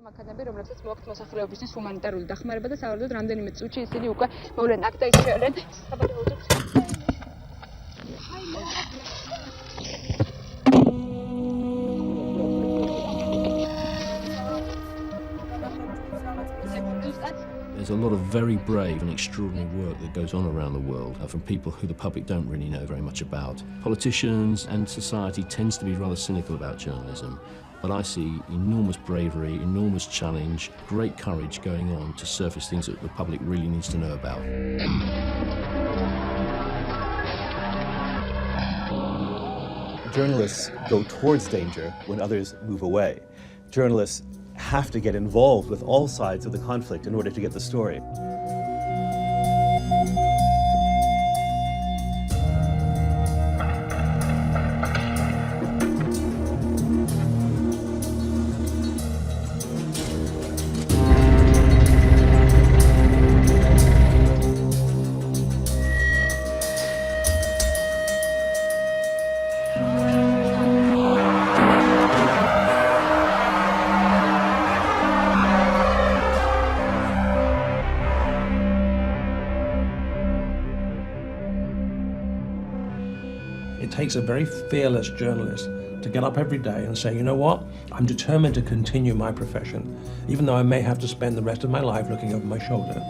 აქადამი, რომლებსაც მოაქვთ მოსახლეობისთვის ჰუმანიტარული დახმარება და სავარაუდოდ რამდენიმე წუთში ისინი უკვე მოვლენ აქ და ისრევენ საბადოებს. There's a lot of very brave and extraordinary work that goes on around the world from people who the public don't really know very much about. Politicians and society tends to be rather cynical about journalism, but I see enormous bravery, enormous challenge, great courage going on to surface things that the public really needs to know about. Journalists go towards danger when others move away. Journalists have to get involved with all sides of the conflict in order to get the story. It takes a very fearless journalist to get up every day and say, you know what, I'm determined to continue my profession, even though I may have to spend the rest of my life looking over my shoulder.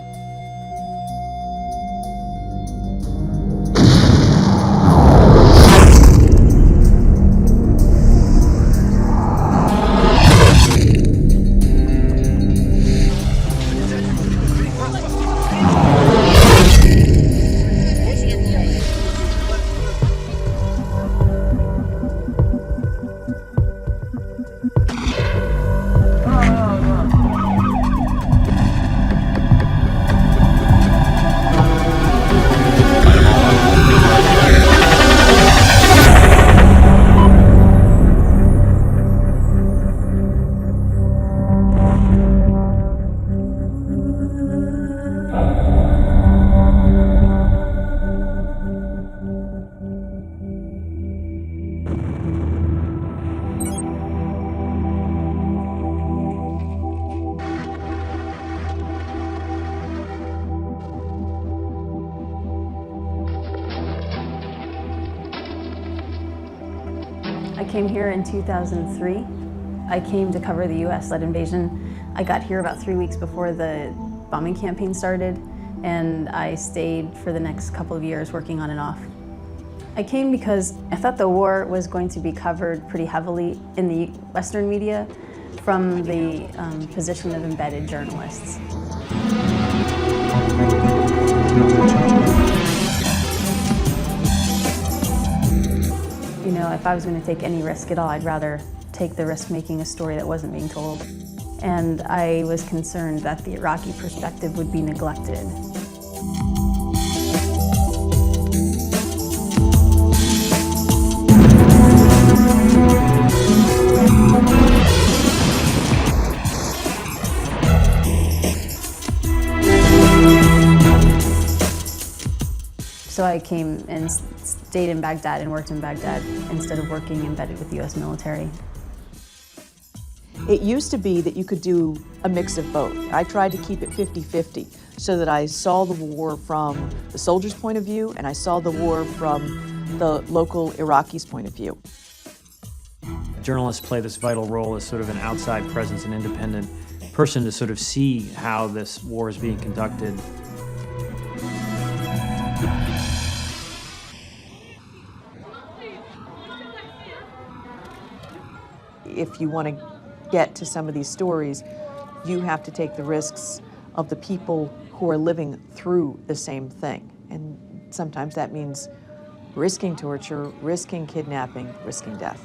I came here in 2003. I came to cover the US-led invasion. I got here about 3 weeks before the bombing campaign started, and I stayed for the next couple of years working on and off. I came because I thought the war was going to be covered pretty heavily in the Western media from the position of embedded journalists. You know, if I was going to take any risk at all, I'd rather take the risk making a story that wasn't being told. And I was concerned that the Iraqi perspective would be neglected. So I came and stayed in Baghdad and worked in Baghdad instead of working embedded with the US military. It used to be that you could do a mix of both. I tried to keep it 50-50 so that I saw the war from the soldiers' point of view and I saw the war from the local Iraqis' point of view. Journalists play this vital role as sort of an outside presence, an independent person to sort of see how this war is being conducted. If you want to get to some of these stories, you have to take the risks of the people who are living through the same thing. And sometimes that means risking torture, risking kidnapping, risking death.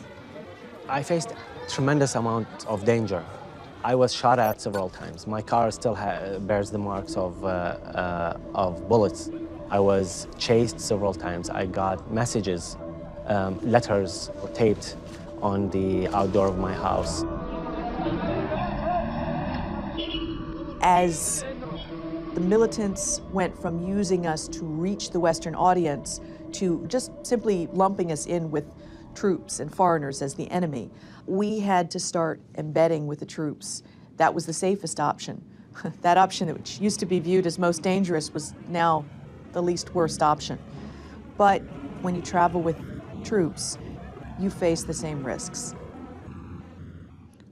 I faced a tremendous amount of danger. I was shot at several times. My car still bears the marks of bullets. I was chased several times. I got messages, letters taped on the outdoor of my house. As the militants went from using us to reach the Western audience to just simply lumping us in with troops and foreigners as the enemy, we had to start embedding with the troops that was the safest option. That option, which used to be viewed as most dangerous, was now the least worst option. But when you travel with troops, you face the same risks.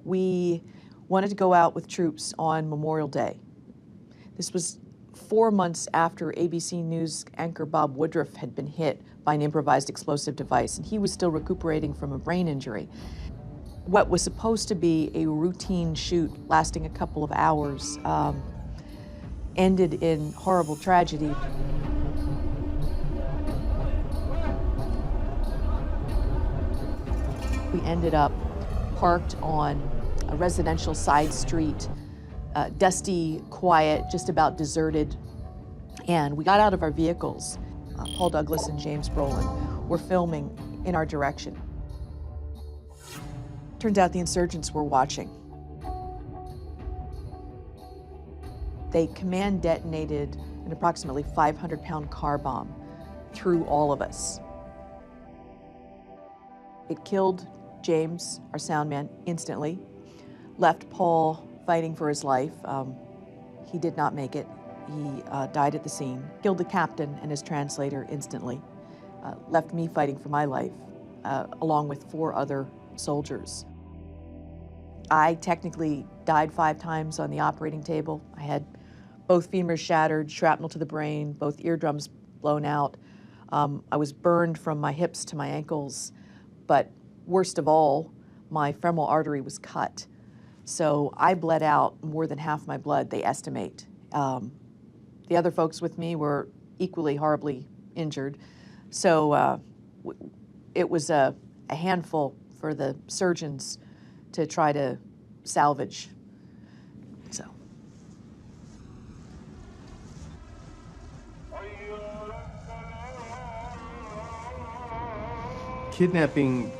We wanted to go out with troops on Memorial Day. This was 4 months after ABC News anchor Bob Woodruff had been hit by an improvised explosive device, and he was still recuperating from a brain injury. What was supposed to be a routine shoot lasting a couple of hours ended in horrible tragedy. We ended up parked on a residential side street, dusty, quiet, just about deserted. And we got out of our vehicles. Paul Douglas and James Brolin were filming in our direction. Turns out the insurgents were watching. They command detonated an approximately 500-pound car bomb through all of us. It killed James, our sound man, instantly, left Paul fighting for his life. He did not make it. He died at the scene, killed the captain and his translator instantly, left me fighting for my life, along with 4 other soldiers. I technically died 5 times on the operating table. I had both femurs shattered, shrapnel to the brain, both eardrums blown out. I was burned from my hips to my ankles, but worst of all, my femoral artery was cut. So I bled out more than half my blood, they estimate. The other folks with me were equally horribly injured. So it was a handful for the surgeons to try to salvage. So. Kidnapping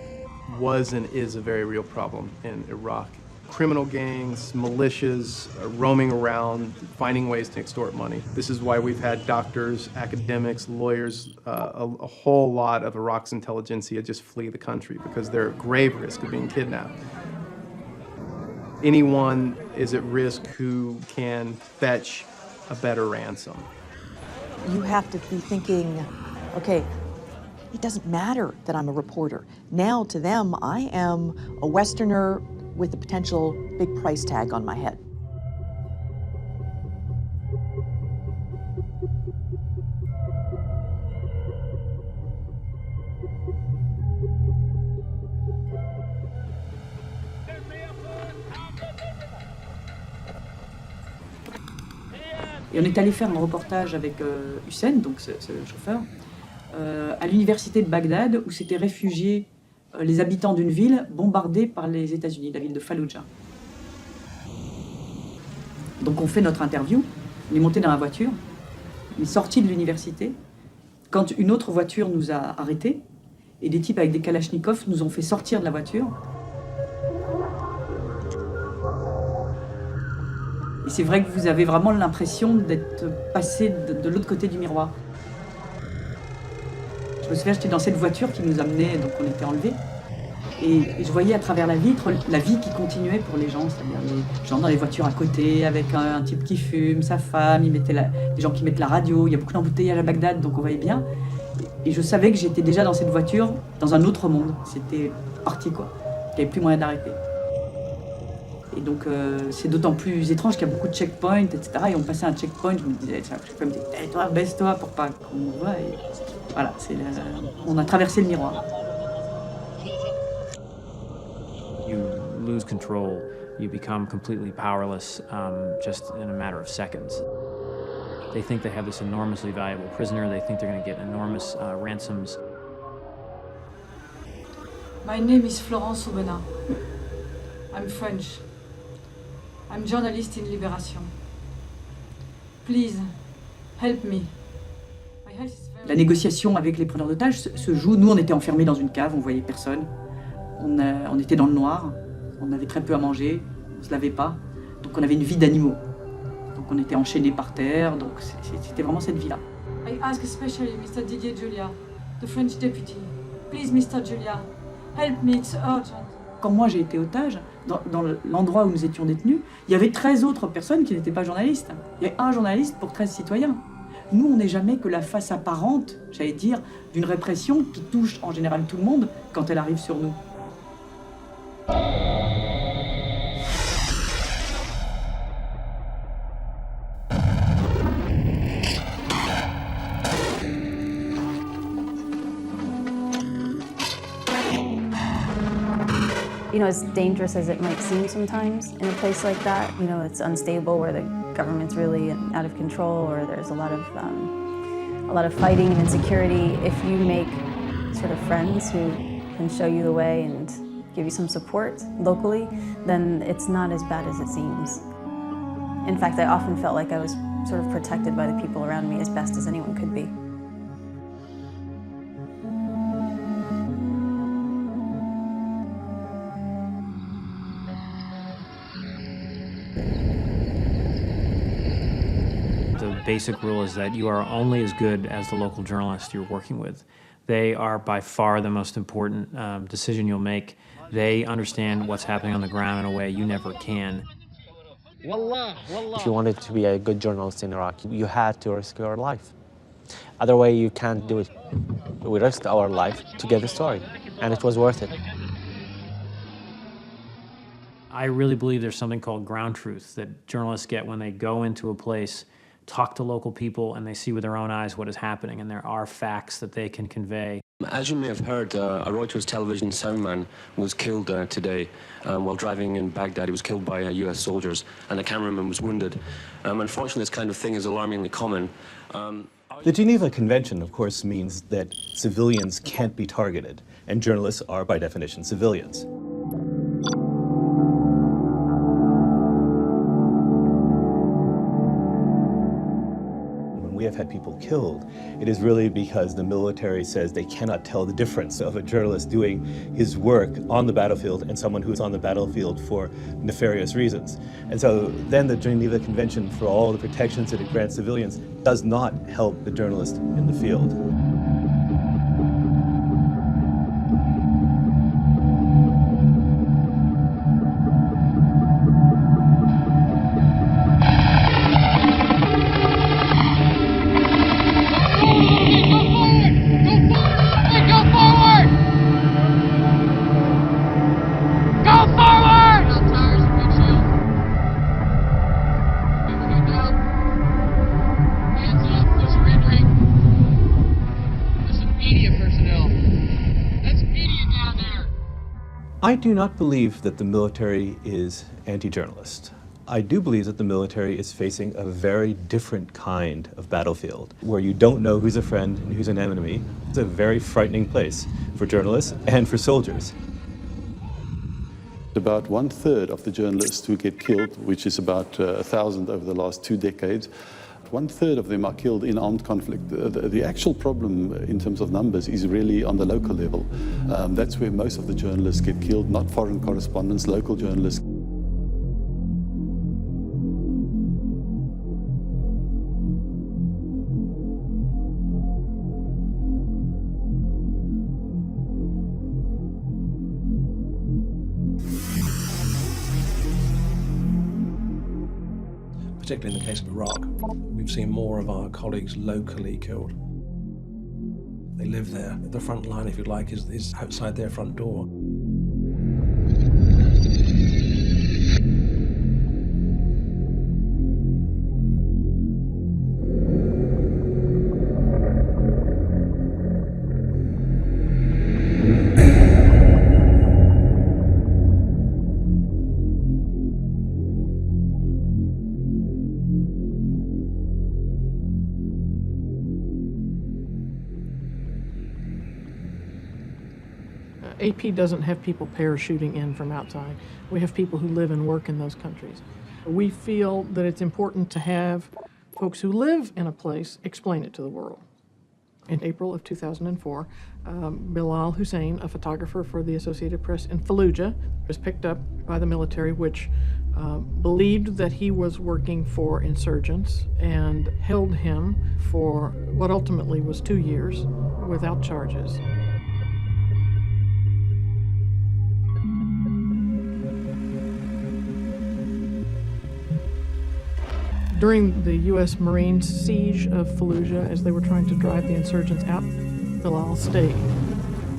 was and is a very real problem in Iraq. Criminal gangs, militias roaming around, finding ways to extort money. This is why we've had doctors, academics, lawyers, a whole lot of Iraq's intelligentsia just flee the country because they're at grave risk of being kidnapped. Anyone is at risk who can fetch a better ransom. You have to be thinking, okay, it doesn't matter that I'm a reporter. Now to them, I am a Westerner with a potential big price tag on my head. Et on est allé faire un reportage avec Hussein, donc ce chauffeur, à l'université de Bagdad, où s'étaient réfugiés les habitants d'une ville bombardée par les États-Unis, la ville de Fallujah. Donc on fait notre interview, on est monté dans la voiture, on est sorti de l'université, quand une autre voiture nous a arrêtés, et des types avec des kalachnikovs nous ont fait sortir de la voiture. Et c'est vrai que vous avez vraiment l'impression d'être passé de l'autre côté du miroir. Je me souviens, j'étais dans cette voiture qui nous amenait, donc on était enlevés. Et je voyais à travers la vitre la vie qui continuait pour les gens, c'est-à-dire les gens dans les voitures à côté, avec un type qui fume, sa femme, des gens qui mettent la radio, il y a beaucoup d'embouteillages à Bagdad, donc on voyait bien. Et je savais que j'étais déjà dans cette voiture, dans un autre monde. C'était parti, quoi. Il n'y avait plus moyen d'arrêter. Et donc c'est d'autant plus étrange qu'il y a beaucoup de checkpoints, etc. Et on passait un checkpoint, je me disais, je me disais, tais-toi, baisse-toi pour pas qu'on nous voie. Et voilà, on a traversé le miroir. You lose control, you become completely powerless just in a matter of seconds. They think they have this enormously valuable prisoner, they think they're going to get enormous ransoms. My name is Florence Aubenas. I'm French. I'm journalist in Libération. Please, help me. My health is very... La négociation avec les preneurs d'otages se joue. Nous, on était enfermés dans une cave, on voyait personne. On était dans le noir, on avait très peu à manger, on ne se lavait pas. Donc on avait une vie d'animaux. Donc on était enchaînés par terre, donc c'était vraiment cette vie-là. I ask especially Mr. Didier Julia, the French deputy. Please, Mr. Julia, help me, it's urgent. quand moi j'ai été otage, dans l'endroit où nous étions détenus, il y avait 13 autres personnes qui n'étaient pas journalistes. Il y avait un journaliste pour 13 citoyens. Nous, on n'est jamais que la face apparente, j'allais dire, d'une répression qui touche en général tout le monde quand elle arrive sur nous. You know, as dangerous as it might seem sometimes in a place like that, you know, it's unstable where the government's really out of control or there's a lot of fighting and insecurity. If you make sort of friends who can show you the way and give you some support locally, then it's not as bad as it seems. In fact, I often felt like I was sort of protected by the people around me as best as anyone could be. The basic rule is that you are only as good as the local journalist you're working with. They are by far the most important decision you'll make. They understand what's happening on the ground in a way you never can. If you wanted to be a good journalist in Iraq, you had to risk your life. Other way, you can't do it. We risked our life to get the story, and it was worth it. I really believe there's something called ground truth that journalists get when they go into a place, talk to local people, and they see with their own eyes what is happening, and there are facts that they can convey. As you may have heard, a Reuters television soundman was killed today while driving in Baghdad. He was killed by US soldiers, and a cameraman was wounded. Unfortunately, this kind of thing is alarmingly common. The Geneva Convention, of course, means that civilians can't be targeted, and journalists are, by definition, civilians. We have had people killed, it is really because the military says they cannot tell the difference of a journalist doing his work on the battlefield and someone who's on the battlefield for nefarious reasons. And so then the Geneva Convention, for all the protections that it grants civilians, does not help the journalist in the field. I do not believe that the military is anti-journalist. I do believe that the military is facing a very different kind of battlefield, where you don't know who's a friend and who's an enemy. It's a very frightening place for journalists and for soldiers. About 1/3 of the journalists who get killed, which is about 1,000 over the last 2 decades, 1/3 of them are killed in armed conflict. The actual problem in terms of numbers is really on the local level. That's where most of the journalists get killed, not foreign correspondents, local journalists. Particularly in the case of Iraq, we've seen more of our colleagues locally killed. They live there. The front line, if you like, is outside their front door. AP doesn't have people parachuting in from outside. We have people who live and work in those countries. We feel that it's important to have folks who live in a place explain it to the world. In April of 2004, Bilal Hussein, a photographer for the Associated Press in Fallujah, was picked up by the military, which believed that he was working for insurgents and held him for what ultimately was 2 years without charges. During the U.S. Marines' siege of Fallujah, as they were trying to drive the insurgents out, Bilal stayed.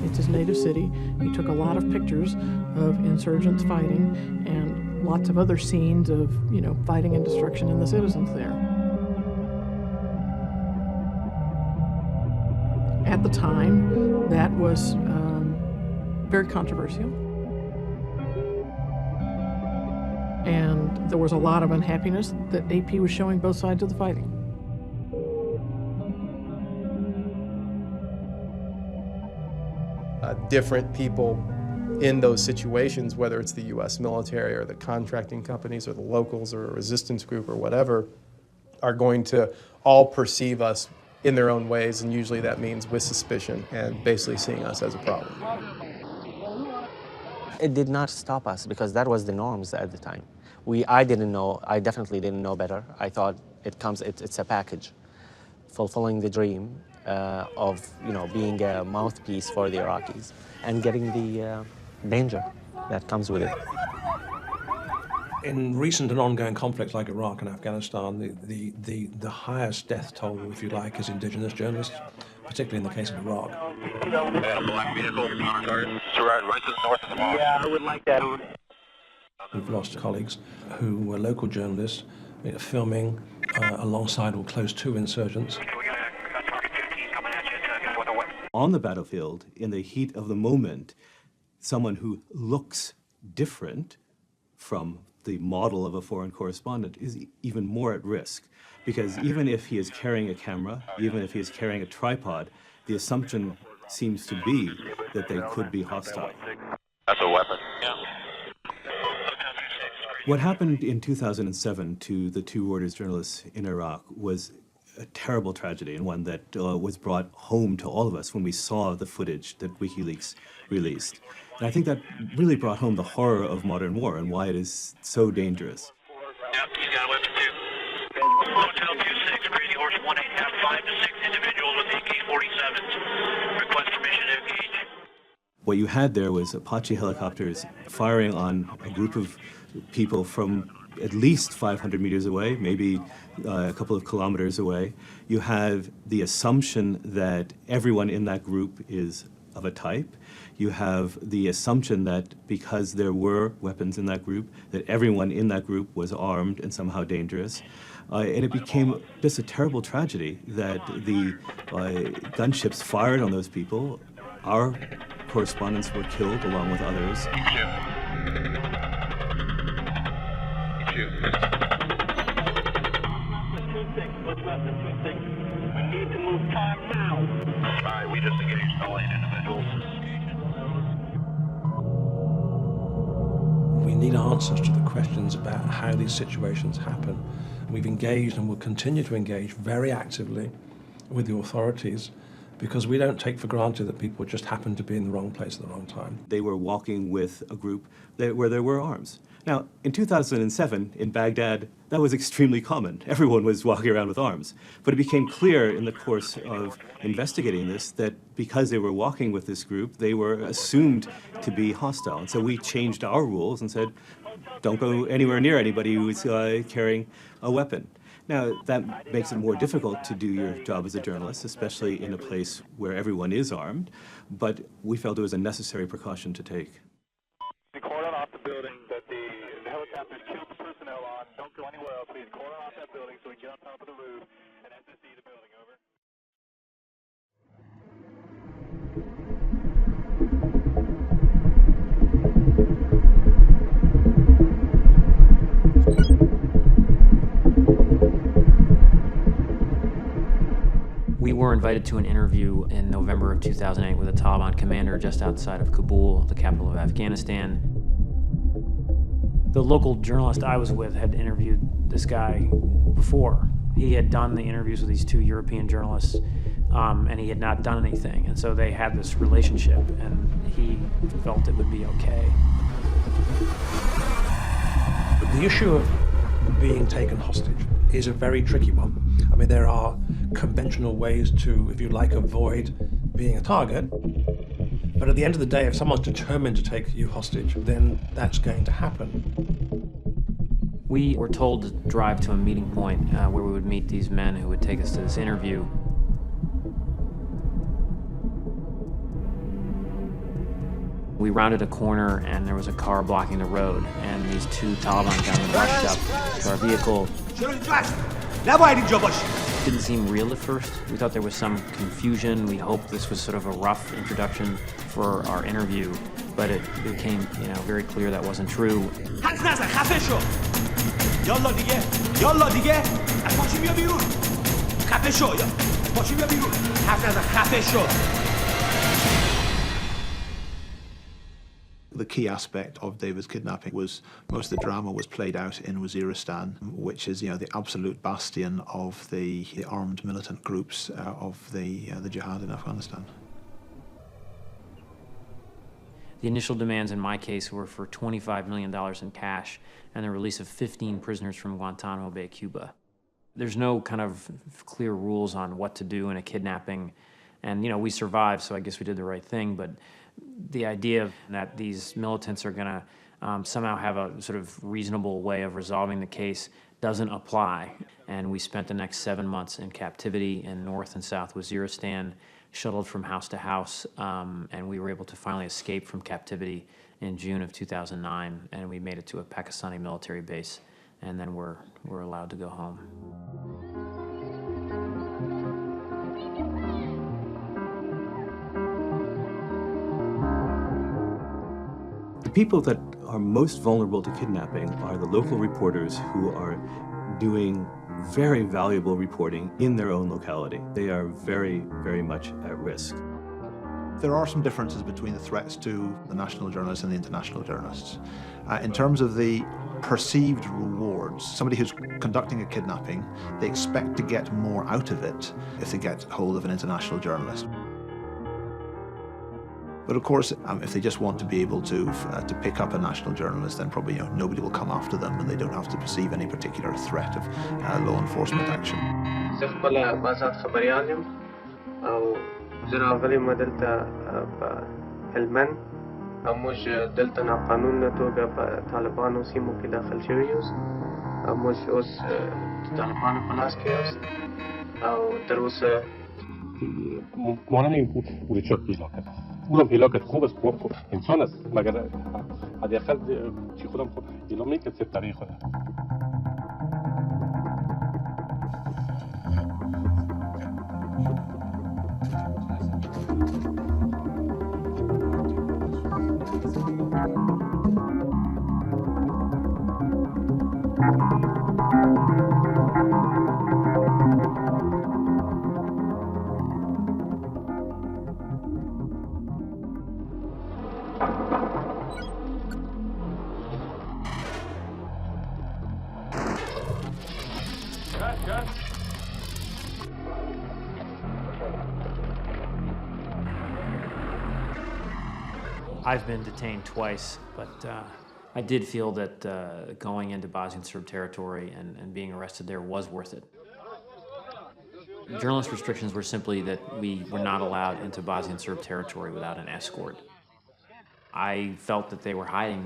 It's his native city. He took a lot of pictures of insurgents fighting and lots of other scenes of, fighting and destruction and the citizens there. At the time, that was very controversial. And there was a lot of unhappiness that AP was showing both sides of the fighting. Different people in those situations, whether it's the U.S. military or the contracting companies or the locals or a resistance group or whatever, are going to all perceive us in their own ways, and usually that means with suspicion and basically seeing us as a problem. It did not stop us because that was the norms at the time. I definitely didn't know better. I thought it's a package, fulfilling the dream of being a mouthpiece for the Iraqis and getting the danger that comes with it. In recent and ongoing conflicts like Iraq and Afghanistan, the highest death toll, if you like, is indigenous journalists, particularly in the case of Iraq. Yeah, I would like that. We've lost colleagues who were local journalists filming alongside or close to insurgents. On the battlefield, in the heat of the moment, someone who looks different from the model of a foreign correspondent is even more at risk, because even if he is carrying a camera, even if he is carrying a tripod, the assumption seems to be that they could be hostile. That's a weapon. Yeah. What happened in 2007 to the two Reuters journalists in Iraq was a terrible tragedy, and one that was brought home to all of us when we saw the footage that WikiLeaks released. And I think that really brought home the horror of modern war and why it is so dangerous. Yep, he's got a weapon too. Hotel 26, Crazy Horse 18, have 5 to 6 individuals with AK-47s. Request permission to engage. What you had there was Apache helicopters firing on a group of people from at least 500 meters away, maybe a couple of kilometers away. You have the assumption that everyone in that group is of a type. You have the assumption that because there were weapons in that group, that everyone in that group was armed and somehow dangerous. And it became just a terrible tragedy that the gunships fired on those people. Our correspondents were killed along with others. We need to move time now. All right, we just engaged all 8 individuals. We need answers to the questions about how these situations happen. We've engaged and will continue to engage very actively with the authorities because we don't take for granted that people just happen to be in the wrong place at the wrong time. They were walking with a group where there were arms. Now, in 2007, in Baghdad, that was extremely common. Everyone was walking around with arms. But it became clear in the course of investigating this that because they were walking with this group, they were assumed to be hostile. And so we changed our rules and said, don't go anywhere near anybody who is carrying a weapon. Now, that makes it more difficult to do your job as a journalist, especially in a place where everyone is armed. But we felt it was a necessary precaution to take. The cordon off the building that the helicopters killed the personnel on. Don't go anywhere else. Please cordon off that building so we can get on top of the roof and SSE the building. Over. We were invited to an interview in November of 2008 with a Taliban commander just outside of Kabul, the capital of Afghanistan. The local journalist I was with had interviewed this guy before. He had done the interviews with these two European journalists, and he had not done anything. And so they had this relationship, and he felt it would be okay. The issue of being taken hostage is a very tricky one. I mean, there are conventional ways to, if you like, avoid being a target. But at the end of the day, if someone's determined to take you hostage, then that's going to happen. We were told to drive to a meeting point where we would meet these men who would take us to this interview. We rounded a corner and there was a car blocking the road, and these two Taliban gunmen rushed up to our vehicle. Didn't seem real at first. We thought there was some confusion. We hoped this was sort of a rough introduction for our interview, but it became, very clear that wasn't true. The key aspect of David's kidnapping was most of the drama was played out in Waziristan, which is, the absolute bastion of the armed militant groups of the jihad in Afghanistan. The initial demands in my case were for $25 million in cash and the release of 15 prisoners from Guantanamo Bay, Cuba. There's no kind of clear rules on what to do in a kidnapping. And, we survived, so I guess we did the right thing. But the idea that these militants are going to somehow have a sort of reasonable way of resolving the case doesn't apply. And we spent the next 7 months in captivity in North and South Waziristan, shuttled from house to house, and we were able to finally escape from captivity in June of 2009, and we made it to a Pakistani military base, and then we're allowed to go home. The people that are most vulnerable to kidnapping are the local reporters who are doing very valuable reporting in their own locality. They are very, very much at risk. There are some differences between the threats to the national journalists and the international journalists. In terms of the perceived rewards, somebody who's conducting a kidnapping, they expect to get more out of it if they get hold of an international journalist. But of course, if they just want to be able to pick up a national journalist, then probably nobody will come after them, and they don't have to perceive any particular threat of law enforcement action. Ulam hilokat خوب است خوب انسان است مگر حداقل چی خودم خود اینا میکرد تاریخ خود I've been detained twice, but I did feel that going into Bosnian Serb territory and being arrested there was worth it. Journalist restrictions were simply that we were not allowed into Bosnian Serb territory without an escort. I felt that they were hiding,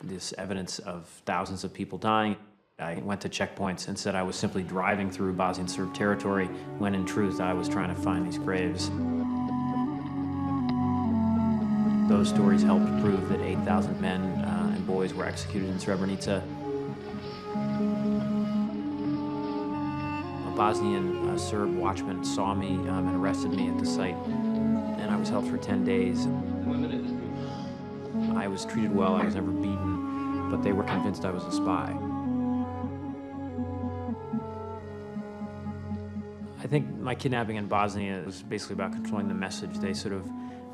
this evidence of thousands of people dying. I went to checkpoints and said I was simply driving through Bosnian Serb territory, when in truth I was trying to find these graves. Those stories helped prove that 8,000 men and boys were executed in Srebrenica. A Bosnian Serb watchman saw me and arrested me at the site, and I was held for 10 days. I was treated well, I was never beaten, but they were convinced I was a spy. I think my kidnapping in Bosnia was basically about controlling the message. They sort of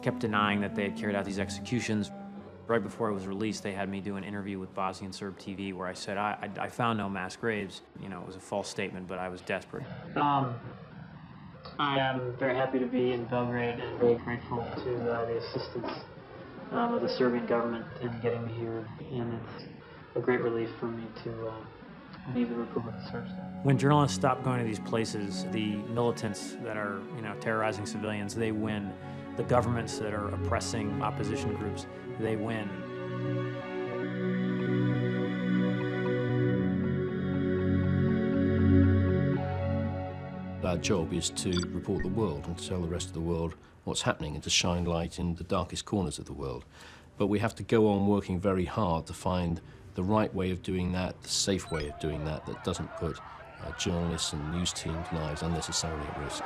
kept denying that they had carried out these executions. Right before it was released, they had me do an interview with Bosnian Serb TV where I said I found no mass graves. It was a false statement, but I was desperate. I am very happy to be in Belgrade and very grateful to the assistance of the Serbian government in getting me here, and it's a great relief for me to leave the Republic of Serbia. When journalists stop going to these places, the militants that are terrorizing civilians, they win. The governments that are oppressing opposition groups, they win. our job is to report the world and to tell the rest of the world what's happening and to shine light in the darkest corners of the world. But we have to go on working very hard to find the right way of doing that, the safe way of doing that, that doesn't put journalists and news teams' lives unnecessarily at risk.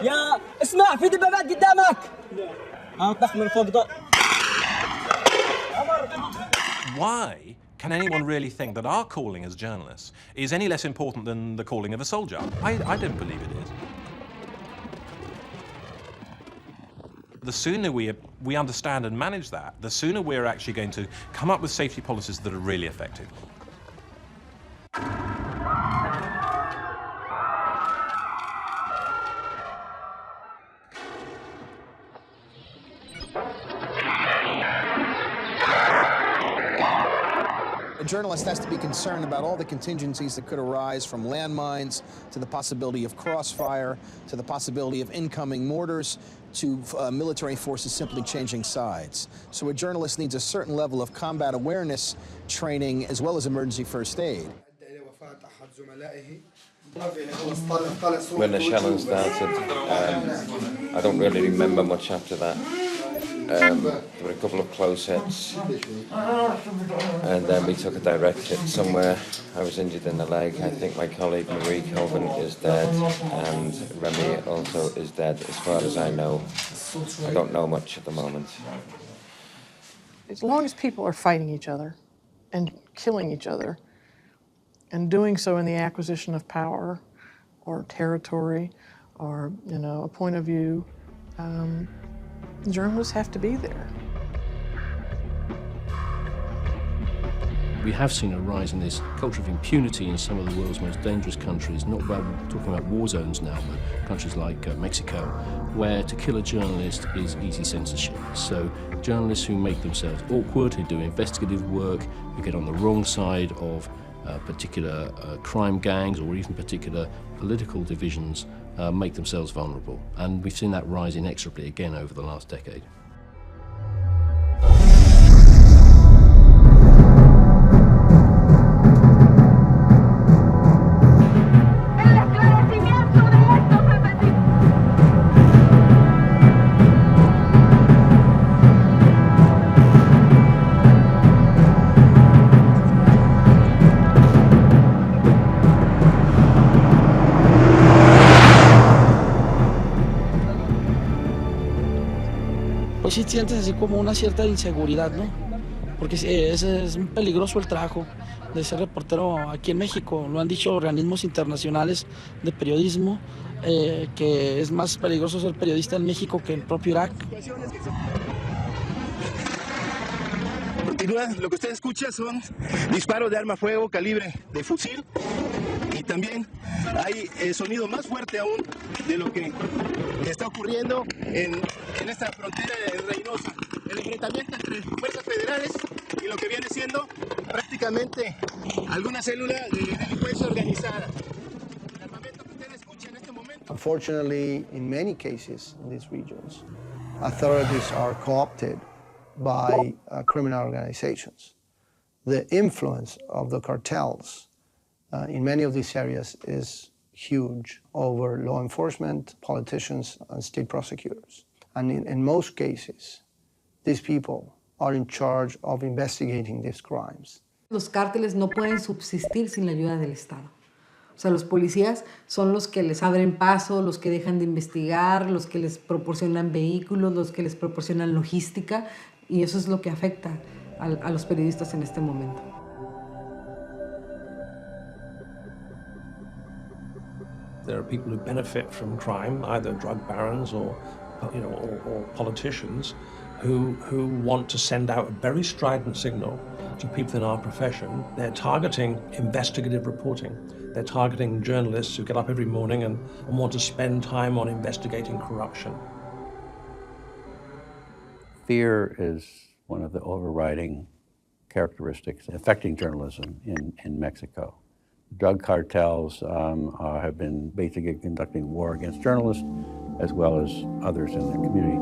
يا اسمع في دبابات قدامك طخ من فوق ضوء. Why can anyone really think that our calling as journalists is any less important than the calling of a soldier? I don't believe it is. The sooner we understand and manage that, the sooner we're actually going to come up with safety policies that are really effective. A journalist has to be concerned about all the contingencies that could arise, from landmines to the possibility of crossfire, to the possibility of incoming mortars, to military forces simply changing sides. So a journalist needs a certain level of combat awareness training as well as emergency first aid. When the shelling started, I don't really remember much after that. There were a couple of close hits, and then we took a direct hit somewhere. I was injured in the leg. I think my colleague Mikhail is dead, and Remy also is dead, as far as I know. I don't know much at the moment. As long as people are fighting each other and killing each other, and doing so in the acquisition of power or territory or, a point of view, journalists have to be there. We have seen a rise in this culture of impunity in some of the world's most dangerous countries, not about talking about war zones now, but countries like Mexico, where to kill a journalist is easy censorship. So journalists who make themselves awkward, who do investigative work, who get on the wrong side of particular crime gangs or even particular political divisions make themselves vulnerable. And we've seen that rise inexorably again over the last decade. Pues sí sientes así como una cierta inseguridad, ¿no? Porque es un peligroso el trabajo de ser reportero aquí en México. Lo han dicho organismos internacionales de periodismo, que es más peligroso ser periodista en México que en el propio Irak. Continúa, lo que usted escucha son disparos de arma a fuego, calibre de fusil, y también hay sonido más fuerte aún de lo que está ocurriendo en esta frontera de Reynosa. El enfrentamiento entre fuerzas federales y lo que viene siendo prácticamente alguna célula de delincuencia organizada. El armamento que usted escucha en este momento. Unfortunately, in many cases in these regions, authorities are co-opted by criminal organizations. The influence of the cartels in many of these areas is huge over law enforcement, politicians, and state prosecutors. And in most cases, these people are in charge of investigating these crimes. Los cárteles no pueden subsistir sin la ayuda del Estado. O sea, los policías son los que les abren paso, los que dejan de investigar, los que les proporcionan vehículos, los que les proporcionan logística, y eso es lo que afecta a los periodistas en este momento. There are people who benefit from crime, either drug barons or politicians, who want to send out a very strident signal to people in our profession. They're targeting investigative reporting. They're targeting journalists who get up every morning and want to spend time on investigating corruption. Fear is one of the overriding characteristics affecting journalism in Mexico. Drug cartels have been basically conducting war against journalists as well as others in the community.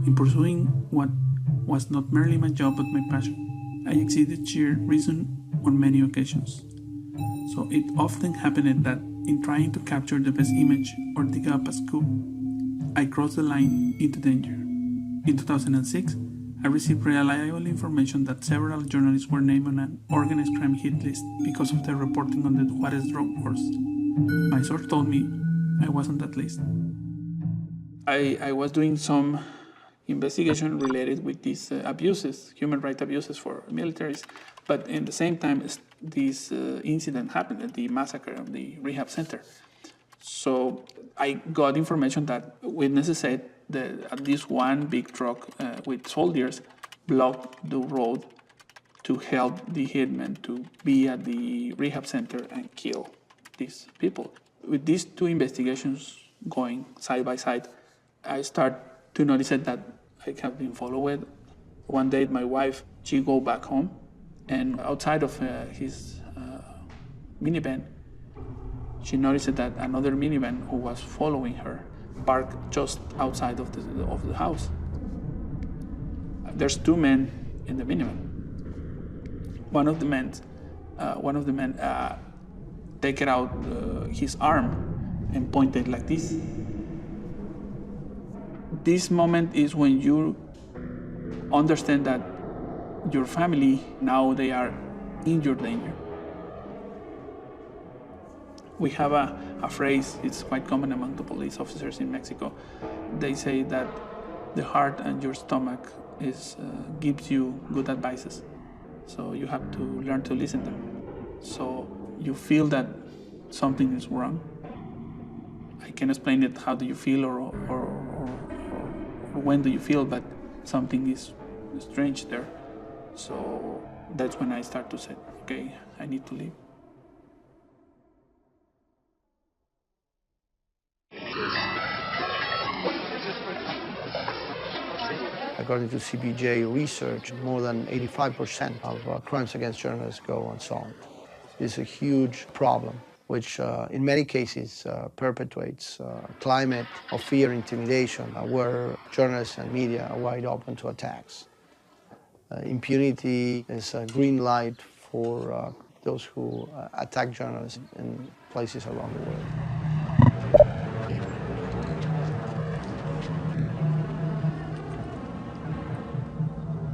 In pursuing what was not merely my job but my passion, I exceeded sheer reason on many occasions. So it often happened that in trying to capture the best image or dig up a scoop, I crossed the line into danger. In 2006, I received reliable information that several journalists were named on an organized crime hit list because of their reporting on the Juarez drug wars. My source told me I was on that list. I was doing some investigation related with these abuses, human rights abuses for militaries, but in the same time, this incident happened at the massacre of the rehab center. So I got information that witnesses said that at least one big truck with soldiers blocked the road to help the hitmen to be at the rehab center and kill these people. With these two investigations going side by side, I start to notice that I have been followed. One day, my wife, she go back home, and outside of his minivan, she noticed that another minivan who was following her parked just outside of the house. There's two men in the minivan. One of the men take out his arm and pointed like this. This moment is when you understand that your family, now they are in your danger. We have a phrase, it's quite common among the police officers in Mexico. They say that the heart and your stomach gives you good advices. So you have to learn to listen to them. So you feel that something is wrong. I can explain it, how do you feel or when do you feel, but something is strange there. So that's when I start to say, okay, I need to leave. According to CBJ research, more than 85% of crimes against journalists go unsolved. It's a huge problem, which in many cases perpetuates a climate of fear and intimidation where journalists and media are wide open to attacks. Impunity is a green light for those who attack journalists in places around the world.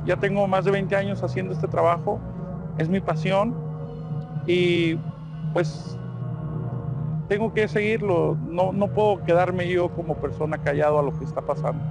Ya tengo más de 20 años haciendo este trabajo, es mi pasión y pues tengo que seguirlo, no puedo quedarme yo como persona callado a lo que está pasando.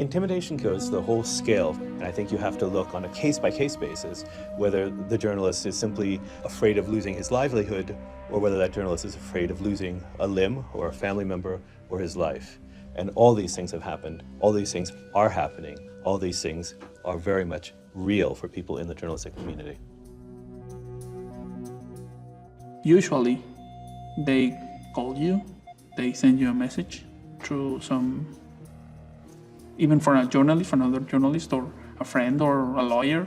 Intimidation goes the whole scale, and I think you have to look on a case-by-case basis whether the journalist is simply afraid of losing his livelihood or whether that journalist is afraid of losing a limb or a family member or his life. And all these things have happened, all these things are happening, all these things are very much real for people in the journalistic community. Usually, they call you, they send you a message through some, even for a journalist, for another journalist or a friend or a lawyer,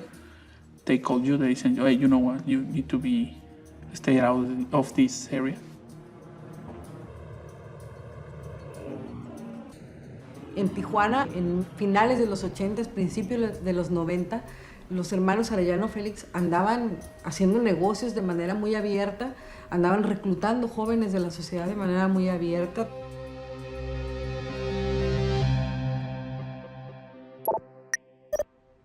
they call you, they send you, hey, you know what, you need to stay out of this area. En Tijuana, en finales de los 80, principios de los 90, los hermanos Arellano Félix andaban haciendo negocios de manera muy abierta, andaban reclutando jóvenes de la sociedad de manera muy abierta.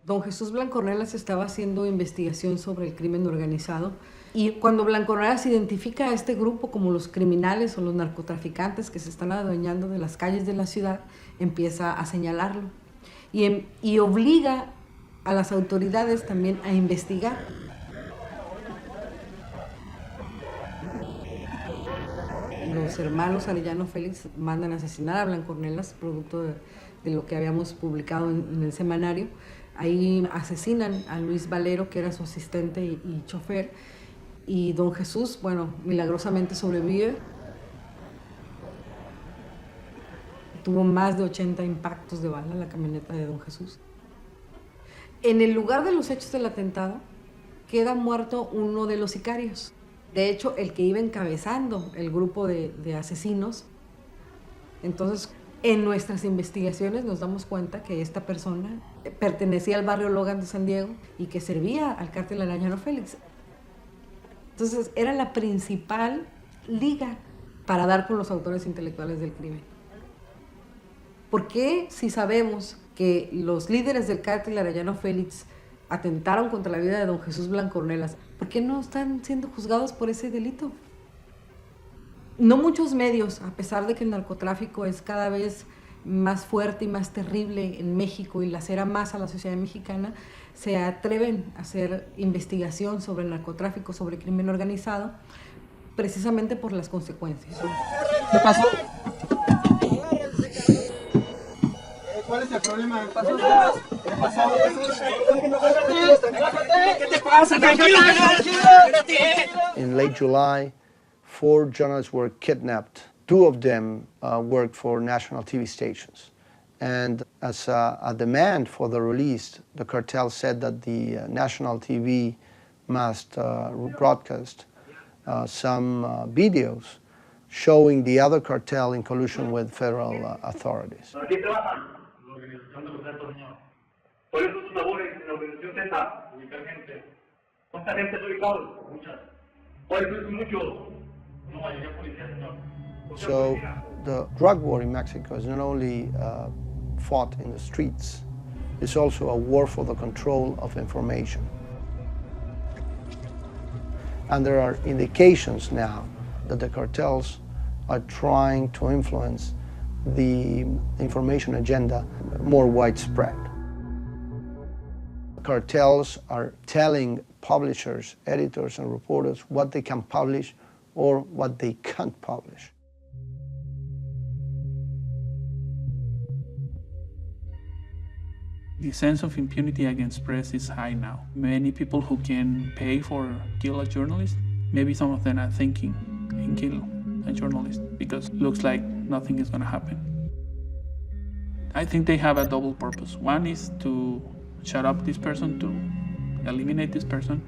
Don Jesús Blancornelas estaba haciendo investigación sobre el crimen organizado y cuando Blancornelas identifica a este grupo como los criminales o los narcotraficantes que se están adueñando de las calles de la ciudad, empieza a señalarlo y obliga a las autoridades también a investigar. Los hermanos Arellano Félix mandan a asesinar a Blancornelas, producto de lo que habíamos publicado en el semanario. Ahí asesinan a Luis Valero, que era su asistente y chofer, y don Jesús, bueno, milagrosamente sobrevive. Tuvo más de 80 impactos de bala la camioneta de don Jesús. En el lugar de los hechos del atentado queda muerto uno de los sicarios. De hecho, el que iba encabezando el grupo de asesinos. Entonces, en nuestras investigaciones nos damos cuenta que esta persona pertenecía al barrio Logan de San Diego y que servía al cártel Arellano Félix. Entonces, era la principal liga para dar con los autores intelectuales del crimen. ¿Por qué, si sabemos que los líderes del cártel Arellano Félix atentaron contra la vida de don Jesús Blancornelas, por qué no están siendo juzgados por ese delito? No muchos medios, a pesar de que el narcotráfico es cada vez más fuerte y más terrible en México y lacera más a la sociedad mexicana, se atreven a hacer investigación sobre el narcotráfico, sobre el crimen organizado, precisamente por las consecuencias. ¿Qué pasó? ¿Cuál es el problema? ¿Qué pasó? ¿Qué pasó? ¿Qué te pasa? Tranquilo. In late July, 4 journalists were kidnapped. 2 of them worked for national TV stations. And as a demand for the release, the cartel said that the national TV must broadcast some videos showing the other cartel in collusion with federal authorities. So the drug war in Mexico is not only fought in the streets, it's also a war for the control of information. And there are indications now that the cartels are trying to influence the information agenda more widespread. Cartels are telling publishers, editors, and reporters what they can publish or what they can't publish. The sense of impunity against press is high now. Many people who can pay for kill a journalist, maybe some of them are thinking and kill a journalist because it looks like nothing is going to happen. I think they have a double purpose. One is to shut up this person, to eliminate this person,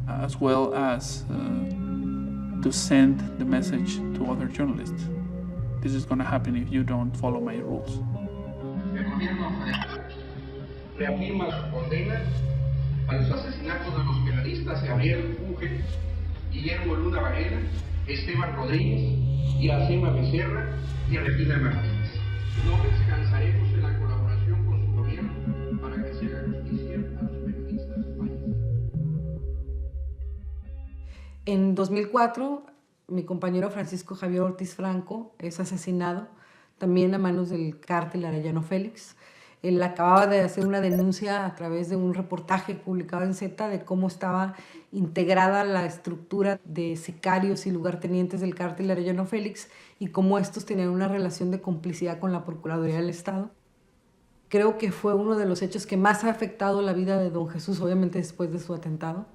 as well as to send the message to other journalists. This is going to happen if you don't follow my rules. Reafirma su condena a los asesinatos de los periodistas Gabriel Funge, Guillermo Luna Varela, Esteban Rodríguez y Acema Becerra y Regina Martínez. No descansaremos en la colaboración con su gobierno para que se haga justicia a los periodistas fallecidos. En 2004, mi compañero Francisco Javier Ortiz Franco es asesinado también a manos del cártel Arellano Félix. Él acababa de hacer una denuncia a través de un reportaje publicado en Z de cómo estaba integrada la estructura de sicarios y lugartenientes del cártel Arellano Félix y cómo estos tenían una relación de complicidad con la Procuraduría del Estado. Creo que fue uno de los hechos que más ha afectado la vida de don Jesús, obviamente después de su atentado,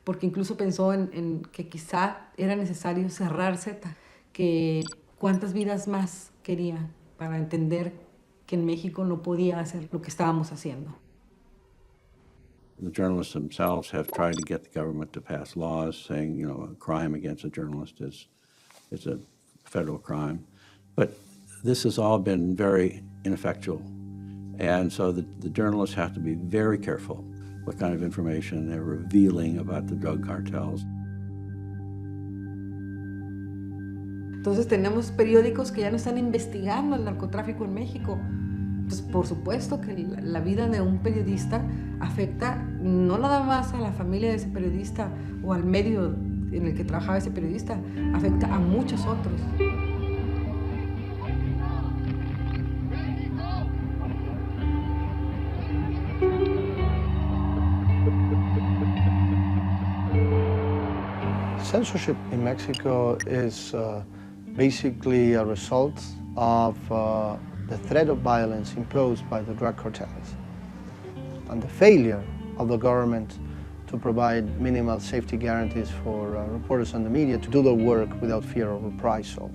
porque incluso pensó en que quizá era necesario cerrar Z, que cuántas vidas más quería para entender que en México no podía hacer lo que estábamos haciendo. The journalists themselves have tried to get the government to pass laws saying, you know, a crime against a journalist is a federal crime. But this has all been very ineffectual. And so the journalists have to be very careful what kind of information they're revealing about the drug cartels. Entonces tenemos periódicos que ya no están investigando el narcotráfico en México. Pues por supuesto que la vida de un periodista afecta no nada más a la familia de ese periodista o al medio en el que trabajaba ese periodista, afecta a muchos otros. Censorship in Mexico is basically a result of the threat of violence imposed by the drug cartels and the failure of the government to provide minimal safety guarantees for reporters and the media to do their work without fear of reprisal.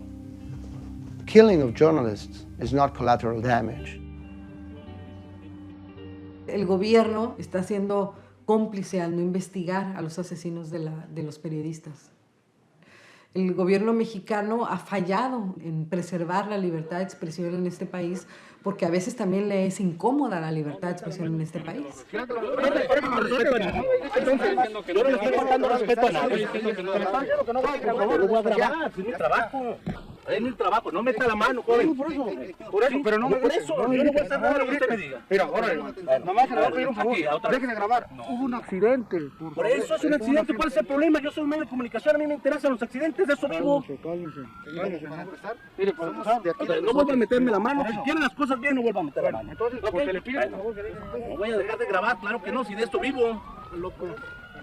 Killing of journalists is not collateral damage. El gobierno está siendo cómplice al no investigar a los asesinos de los periodistas. El gobierno mexicano ha fallado en preservar la libertad de expresión en este país porque a veces también le es incómoda la libertad de expresión en este país. Yo no le estoy faltando respeto a nadie. Lo voy a grabar, es mi trabajo. Es mi trabajo, no meta la mano, joven. Por eso, pero no por eso. Yo no voy a hacer nada de lo que usted me diga. Mira, ahora, nomás se le va a pedir un favor. Déjeme grabar. Hubo un accidente. Por eso es un accidente, ¿cuál es el problema? Yo soy un medio de comunicación, a mí me interesan los accidentes, de eso vivo. Cálmese. Mire, no vuelva a meterme la mano. Si quieren las cosas bien, no vuelva a meter la mano. Entonces, porque le pido un favor. No voy a dejar de grabar, claro que no, si de esto vivo. Loco.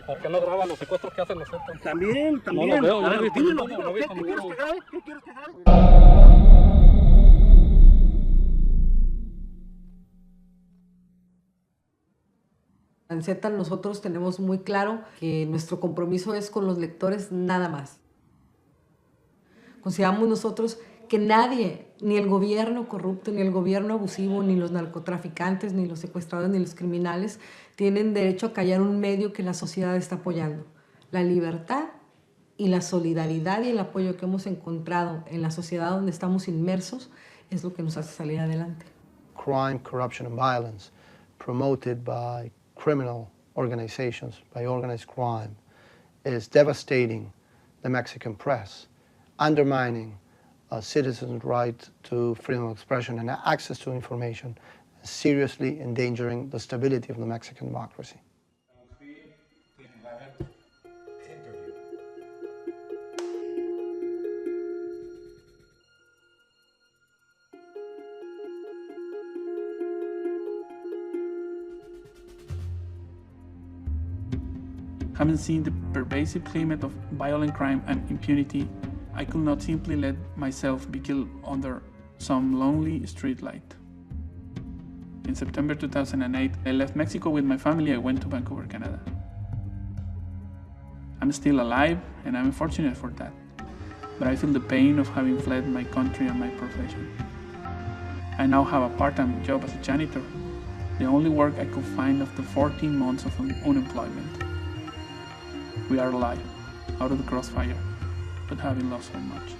¿Por qué no graba los secuestros que hacen los otros? También. No lo veo, A ver, yo dímelo, no lo ¿qué quieres que grabe? ¿Qué quieres que grabe? En Z nosotros tenemos muy claro que nuestro compromiso es con los lectores nada más. Consideramos nosotros que nadie, ni el gobierno corrupto, ni el gobierno abusivo, ni los narcotraficantes, ni los secuestradores, ni los criminales, tienen derecho a callar un medio que la sociedad está apoyando. La libertad y la solidaridad y el apoyo que hemos encontrado en la sociedad donde estamos inmersos es lo que nos hace salir adelante. Crime, corruption, and violence promoted by criminal organizations, by organized crime, is devastating the Mexican press, undermining citizens' right to freedom of expression and access to information, seriously endangering the stability of the Mexican democracy. Having seen the pervasive climate of violent crime and impunity, I could not simply let myself be killed under some lonely street light. In September 2008, I left Mexico with my family. I went to Vancouver, Canada. I'm still alive, and I'm fortunate for that. But I feel the pain of having fled my country and my profession. I now have a part-time job as a janitor, the only work I could find after 14 months of unemployment. We are alive, out of the crossfire, but having lost so much.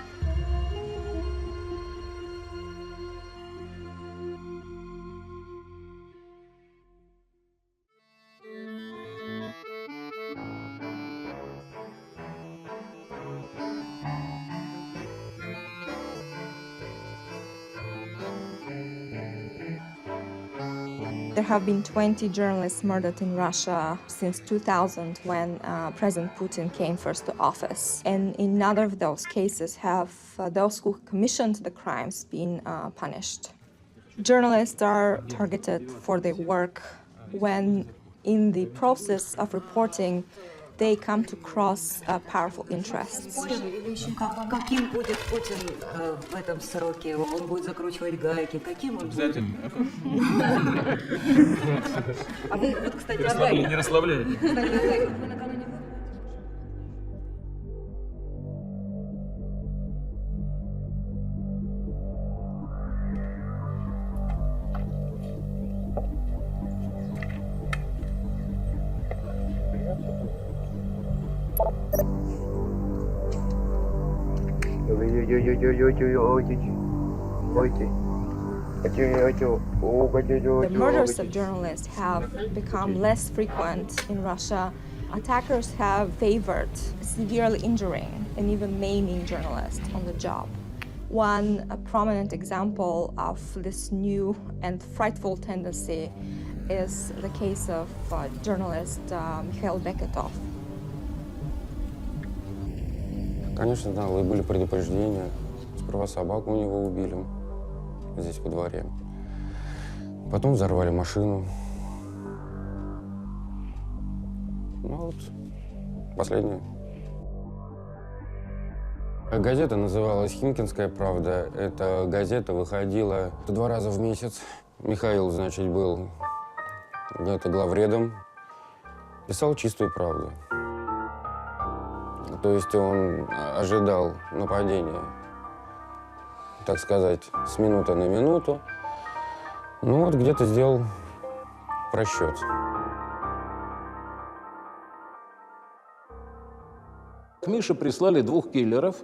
There have been 20 journalists murdered in Russia since 2000 when President Putin came first to office. And in none of those cases have those who commissioned the crimes been punished. Journalists are targeted for their work when, in the process of reporting, they come to cross powerful interests. Каким будет Путин в этом сроке? Он будет закручивать гайки. Каким он будет? А вы, вот, кстати, о гайках. Не расслабляйте. Кстати, о гайках вы накануне The murders of journalists have become less frequent in Russia. Attackers have favored severely injuring and even maiming journalists on the job. One prominent example of this new and frightful tendency is the case of journalist Mikhail. Конечно, да, были предупреждения. Сперва собаку у него убили здесь во дворе. Потом взорвали машину. Ну вот, последнее. Газета называлась «Химкинская правда». Эта газета выходила 2 раза в месяц. Михаил, значит, был главредом. Писал чистую правду. То есть он ожидал нападения, так сказать, с минуты на минуту. Ну вот где-то сделал просчет. К Мише прислали 2 киллеров.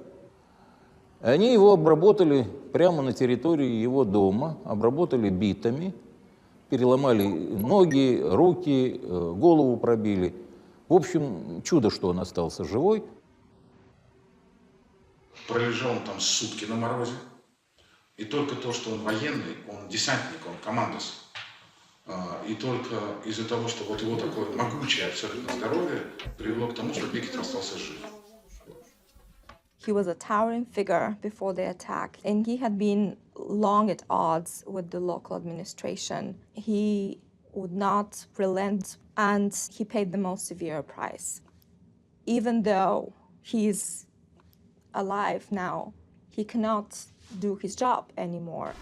Они его обработали прямо на территории его дома, обработали битами, переломали ноги, руки, голову пробили. В общем, чудо, что он остался живой. Пролежал он там сутки на морозе. И только то, что он военный, он десантник, он командос. И только из-за того, что вот его такое могучее абсолютно здоровье привело к тому, что Беккет остался жив. He was a towering figure before the attack, and he had been long at odds with the local administration. He would not relent, and he paid the most severe price. Even though he's alive now, he cannot do his job anymore.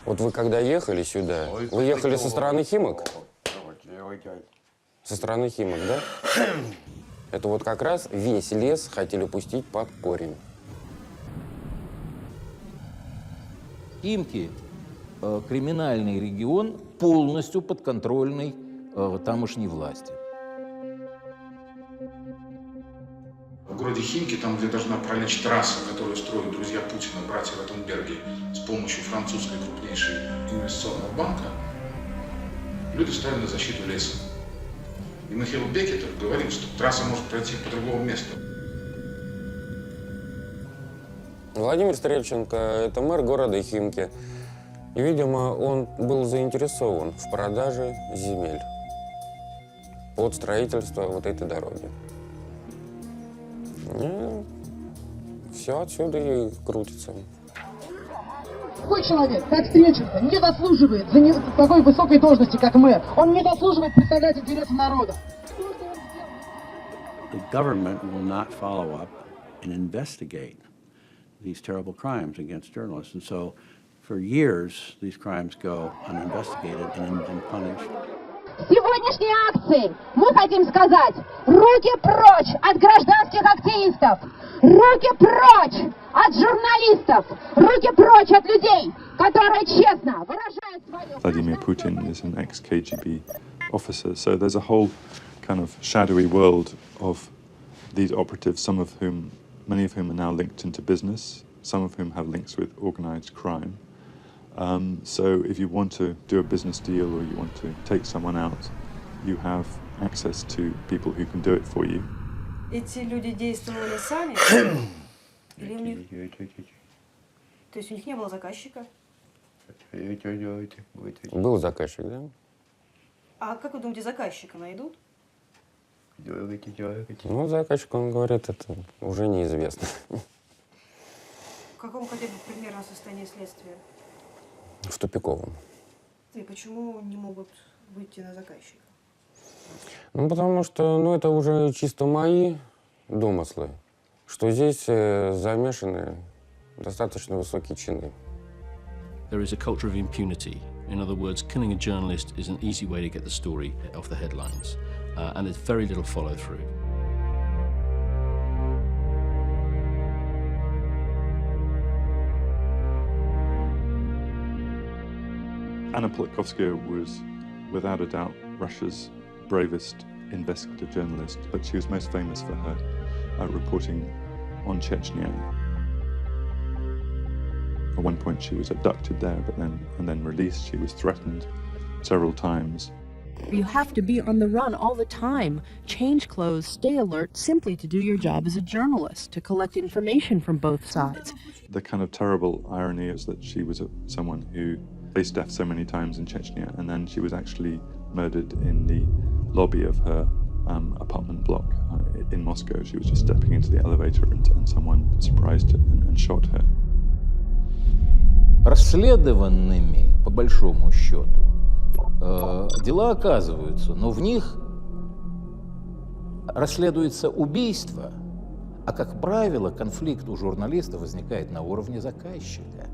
Вот вы когда ехали сюда, вы ехали со стороны Химок? Со стороны Химок, да? Это вот как раз весь лес хотели пустить под корень. Химки – криминальный регион, полностью подконтрольный тамошней власти. В городе Химки, там, где должна пролечь трасса, которую строят друзья Путина, братья Ротенберги, с помощью французской крупнейшей инвестиционного банка, люди стали на защиту леса. И Михаил Беккетер говорил, что трасса может пройти по другому месту. Владимир Стрельченко – это мэр города Химки. И, видимо, он был заинтересован в продаже земель под строительство вот этой дороги. И все отсюда и крутится. Такой человек, как Стрельченко, не заслуживает такой высокой должности, как мэр. Он не заслуживает представлять интересы народа. The government will not follow up and investigate these terrible crimes against journalists. And so, for years, these crimes go uninvestigated and unpunished. Сегодняшней акцией мы хотим сказать: руки прочь от гражданских активистов, руки прочь от журналистов, руки прочь от людей, которые честно выражают свое... Vladimir Putin is an ex-KGB officer, so there's a whole kind of shadowy world of these operatives, many of whom are now linked into business, some of whom have links with organized crime. So if you want to do a business deal or you want to take someone out, you have access to people who can do it for you. Эти люди действовали сами? Или у них... То есть у них не было заказчика? Был заказчик, да? А как вы думаете, заказчика найдут? Ну, заказчик, он говорит, это уже неизвестно. В каком хотя бы примерном состоянии следствия? В тупиковом. И почему не могут выйти на заказчика? Ну, потому что, ну, это уже чисто мои домыслы, что здесь замешаны достаточно высокие чины. There is a culture of impunity. In other words, killing a journalist is an easy way to get the story off the headlines, and there's very little follow-through. Anna Politkovskaya was, without a doubt, Russia's bravest investigative journalist, but she was most famous for her reporting on Chechnya. At one point she was abducted there, and then released. She was threatened several times. You have to be on the run all the time, change clothes, stay alert, simply to do your job as a journalist, to collect information from both sides. The kind of terrible irony is that she was someone who faced death so many times in Chechnya, and then she was actually murdered in the lobby of her apartment block in Moscow. She was just stepping into the elevator and someone surprised her and shot her. Расследованными, по большому счету, дела оказываются, но в них расследуется убийство, а, как правило, конфликт у журналиста возникает на уровне заказчика.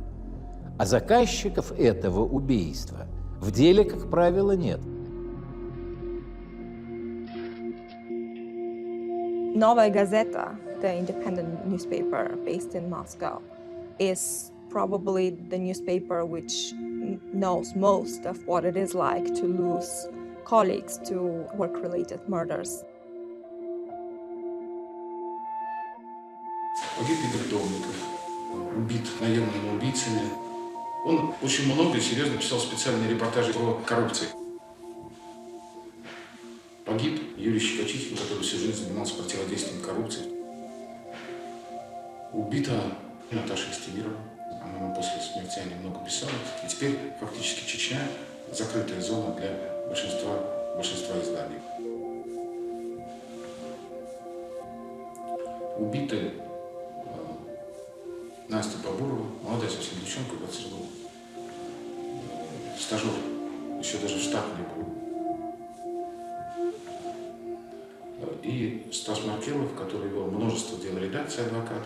А заказчиков этого убийства в деле, как правило, нет. Novaya Gazeta, the independent newspaper based in Moscow, is probably the newspaper which knows most of what it is like to lose colleagues to work-related murders. Погиб Игорь Домников, убит наемными убийцами. Он очень много и серьезно писал специальные репортажи про коррупцию. Погиб Юрий Щекочихин, который всю жизнь занимался противодействием коррупции. Убита Наташа Истемирова. Она после смерти Ани много писала. И теперь фактически Чечня – закрытая зона для большинства изданий. Убиты Настя Бабурова, молодая совсем девчонка, 20 лет, стажер, еще даже в штат не был. И Стас Маркелов, который вел множество дел редакции адвокат,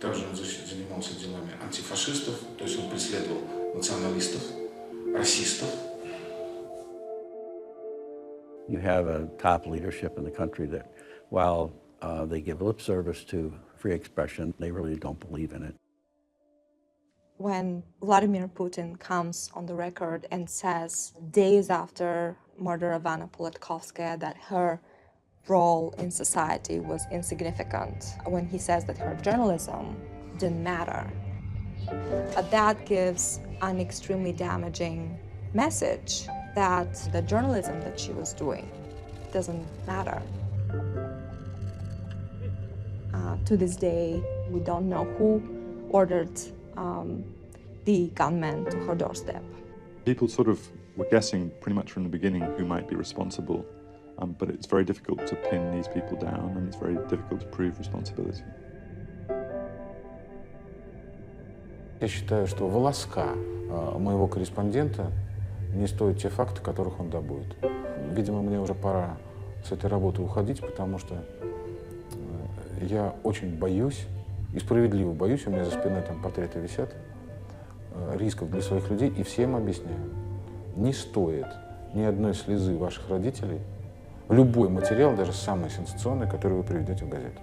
также он занимался делами антифашистов, то есть он преследовал националистов, расистов. You have a top leadership in the country that, while they give lip service to free expression, they really don't believe in it. When Vladimir Putin comes on the record and says days after murder of Anna Politkovskaya that her role in society was insignificant, when he says that her journalism didn't matter, that gives an extremely damaging message that the journalism that she was doing doesn't matter. To this day, we don't know who ordered the gunman to her doorstep. People sort of were guessing pretty much from the beginning who might be responsible, but it's very difficult to pin these people down, and it's very difficult to prove responsibility. Я считаю, что волоска моего корреспондента не стоят те факты, которых он добудет. Видимо, мне уже пора с этой работы уходить, потому что я очень боюсь, и справедливо боюсь, у меня за спиной там портреты висят, рисков для своих людей, и всем объясняю, не стоит ни одной слезы ваших родителей, любой материал, даже самый сенсационный, который вы приведете в газету.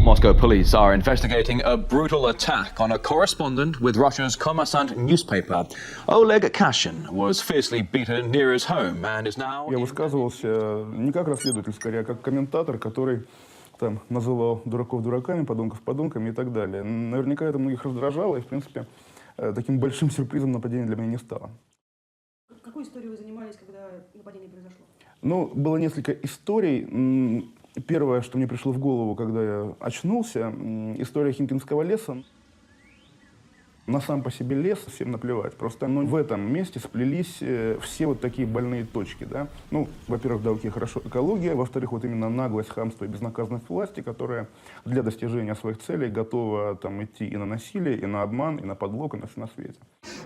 Moscow police are investigating a brutal attack on a correspondent with Russia's Kommersant newspaper. Oleg Kashin was fiercely beaten near his home and is now... Я высказывался не как расследователь, скорее, а как комментатор, который там называл дураков дураками, подонков подонками и так далее. Наверняка это многих раздражало, и, в принципе, таким большим сюрпризом нападение для меня не стало. Какой историей вы занимались, когда нападение произошло? Ну, было несколько историй. Первое, что мне пришло в голову, когда я очнулся, история Химкинского леса. На сам по себе лес всем наплевать. Просто в этом месте сплелись все вот такие больные точки. Да? Ну, во-первых, да, окей, хорошо, экология. Во-вторых, вот именно наглость, хамство и безнаказанность власти, которая для достижения своих целей готова там, идти и на насилие, и на обман, и на подлог, и на все на свете.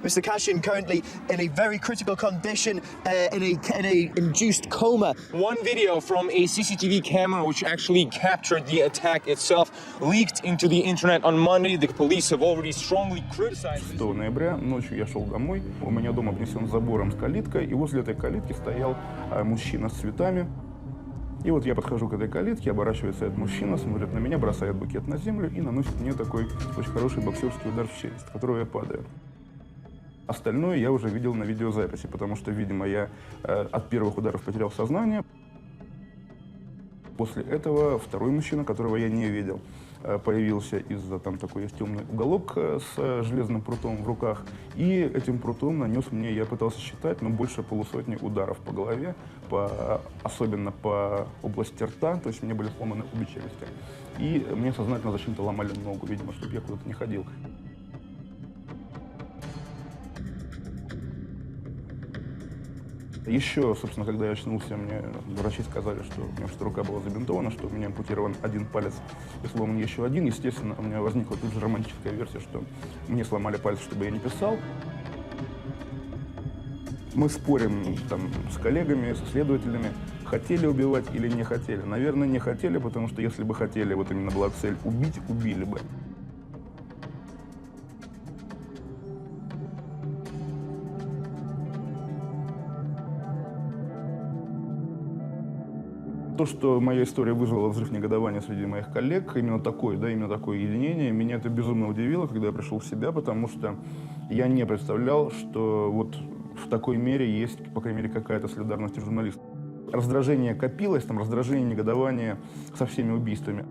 Mr. Cashin currently in a very critical condition, in a induced coma. One video from a CCTV camera which actually captured the attack itself leaked into the internet on Monday. The police have already strongly criticized. 6 ноября ночью я шел домой, у меня дом обнесен забором с калиткой, и возле этой калитки стоял мужчина с цветами. И вот я подхожу к этой калитке, оборачивается этот мужчина, смотрит на меня, бросает букет на землю и наносит мне такой очень хороший боксерский удар в челюсть, от которого я падаю. Остальное я уже видел на видеозаписи, потому что, видимо, я от первых ударов потерял сознание. После этого второй мужчина, которого я не видел, появился из-за там такой есть темный уголок с железным прутом в руках. И этим прутом нанес мне, я пытался считать, но больше полусотни ударов по голове, особенно по области рта, то есть мне были сломаны обе челюсти. И мне сознательно зачем-то ломали ногу, видимо, чтобы я куда-то не ходил. Еще, собственно, когда я очнулся, мне врачи сказали, что у меня просто рука была забинтована, что у меня ампутирован один палец и сломан еще один. Естественно, у меня возникла тут же романтическая версия, что мне сломали палец, чтобы я не писал. Мы спорим там с коллегами, со следователями, хотели убивать или не хотели. Наверное, не хотели, потому что если бы хотели, вот именно была цель убить, убили бы. То, что моя история вызвала взрыв негодования среди моих коллег, именно такое единение, меня это безумно удивило, когда я пришел в себя, потому что я не представлял, что вот в такой мере есть, по крайней мере, какая-то солидарность у журналистов. Раздражение копилось, там раздражение, негодование со всеми убийствами.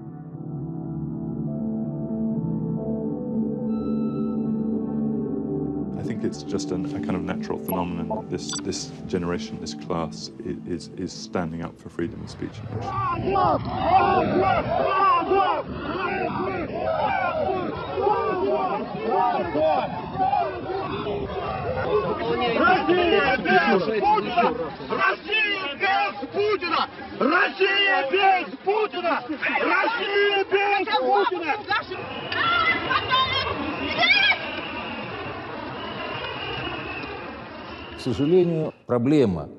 I think it's just a kind of natural phenomenon. This generation, this class, is standing up for freedom of speech. Россия без Путина! Россия без Путина! Россия без Путина! Россия без Путина! К сожалению, проблема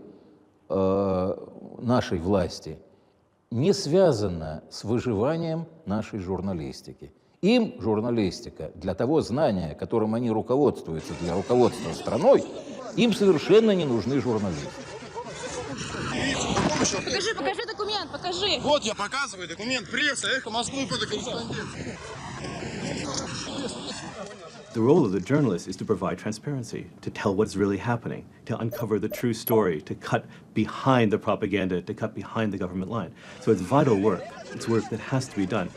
нашей власти не связана с выживанием нашей журналистики. Им журналистика, для того знания, которым они руководствуются, для руководства страной, им совершенно не нужны журналисты. Покажи документ, покажи. Вот я показываю документ пресса, эхо Москвы, фотокорреспондент. The role of the journalist is to provide transparency, to tell what's really happening, to uncover the true story, to cut behind the propaganda, to cut behind the government line. So it's vital work. It's work that has to be done.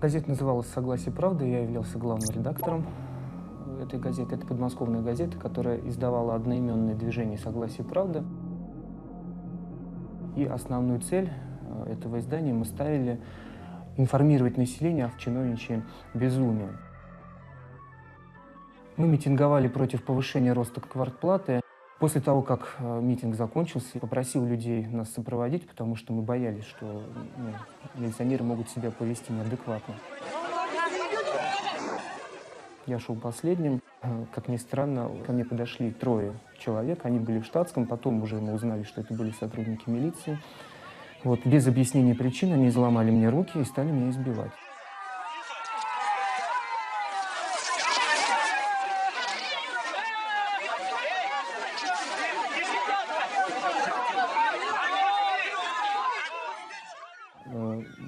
Газета называлась «Согласие правды», я являлся главным редактором этой газеты. Это подмосковная газета, которая издавала одноименное движение «Согласие правды». И основную цель этого издания мы ставили информировать население о чиновничьем безумии. Мы митинговали против повышения роста квартплаты. После того, как митинг закончился, я попросил людей нас сопроводить, потому что мы боялись, что милиционеры могут себя повести неадекватно. Я шел последним. Как ни странно, ко мне подошли 3 человек. Они были в штатском. Потом уже мы узнали, что это были сотрудники милиции. Вот, без объяснения причин они изломали мне руки и стали меня избивать.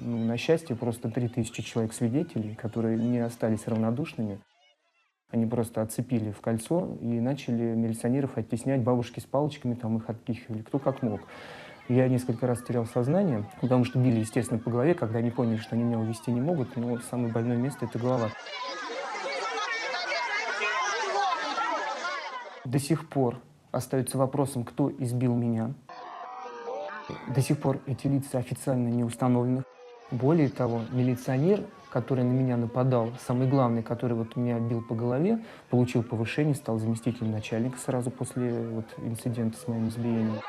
На счастье, просто 3000 человек свидетелей, которые не остались равнодушными. Они просто отцепили в кольцо и начали милиционеров оттеснять, бабушки с палочками, там их отпихивали, кто как мог. Я несколько раз терял сознание, потому что били, естественно, по голове, когда они поняли, что они меня увести не могут, но самое больное место – это голова. До сих пор остается вопросом, кто избил меня. До сих пор эти лица официально не установлены. Более того, милиционер, который на меня нападал, самый главный, который вот меня бил по голове, получил повышение, стал заместителем начальника сразу после вот инцидента с моим избиением.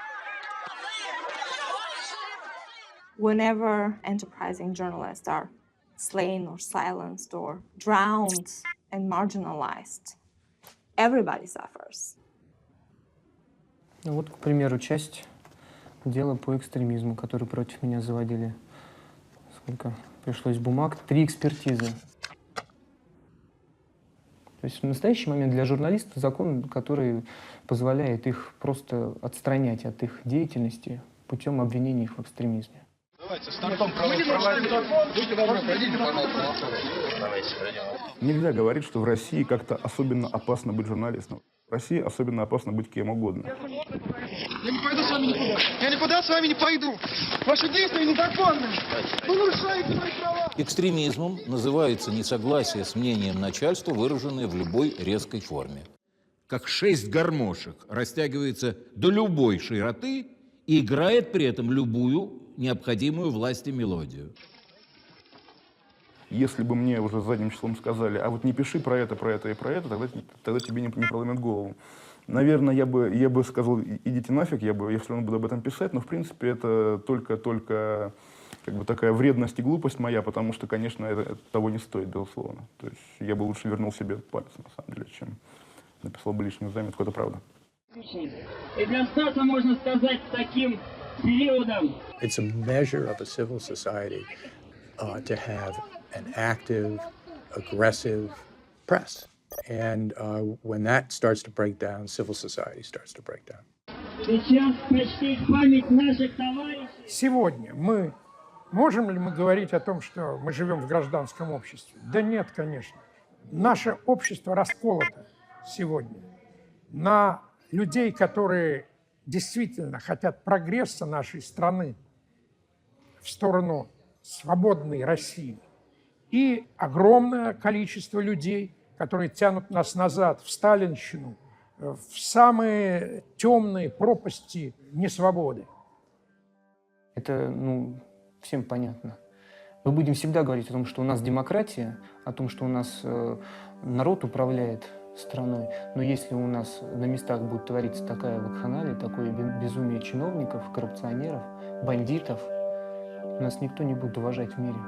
Whenever enterprising journalists are slain or silenced or drowned and marginalized, everybody suffers. Ну вот, к примеру, часть дела по экстремизму, который против меня заводили. Сколько пришлось бумаг? 3 экспертизы. То есть в настоящий момент для журналистов закон, который позволяет их просто отстранять от их деятельности путем обвинения их в экстремизме. Давайте, стартом будьте добры, пройдите, пожалуйста. Давайте, пройдем. Нельзя говорить, что в России как-то особенно опасно быть журналистом. В России особенно опасно быть кем угодно. Я не пойду с вами никуда. Я никуда с вами не пойду. Ваши действия незаконны. Вы нарушаете мои права. Экстремизмом называется несогласие с мнением начальства, выраженное в любой резкой форме. Как 6 гармошек растягивается до любой широты и играет при этом любую необходимую власти мелодию. Если бы мне уже задним числом сказали, а вот не пиши про это, и про это, тогда тебе не проломят голову. Наверное, я бы сказал, идите нафиг, я все равно буду об этом писать, но в принципе это только как бы такая вредность и глупость моя, потому что, конечно, это того не стоит, безусловно. То есть я бы лучше вернул себе палец, на самом деле, чем написал бы личную заметку, это правда. И для Стаса можно сказать таким периодом. It's a measure of a civil society to have an active, aggressive press. And when that starts to break down, civil society starts to break down. Сейчас почтить память наших товарищей. Сегодня можем ли мы говорить о том, что мы живем в гражданском обществе? Да нет, конечно. Наше общество расколото сегодня на людей, которые действительно хотят прогресса нашей страны в сторону свободной России, и огромное количество людей, которые тянут нас назад в сталинщину, в самые темные пропасти несвободы. Это, всем понятно. Мы будем всегда говорить о том, что у нас демократия, о том, что у нас народ управляет страной. Но если у нас на местах будет твориться такая вакханалия, такое безумие чиновников, коррупционеров, бандитов, нас никто не будет уважать в мире.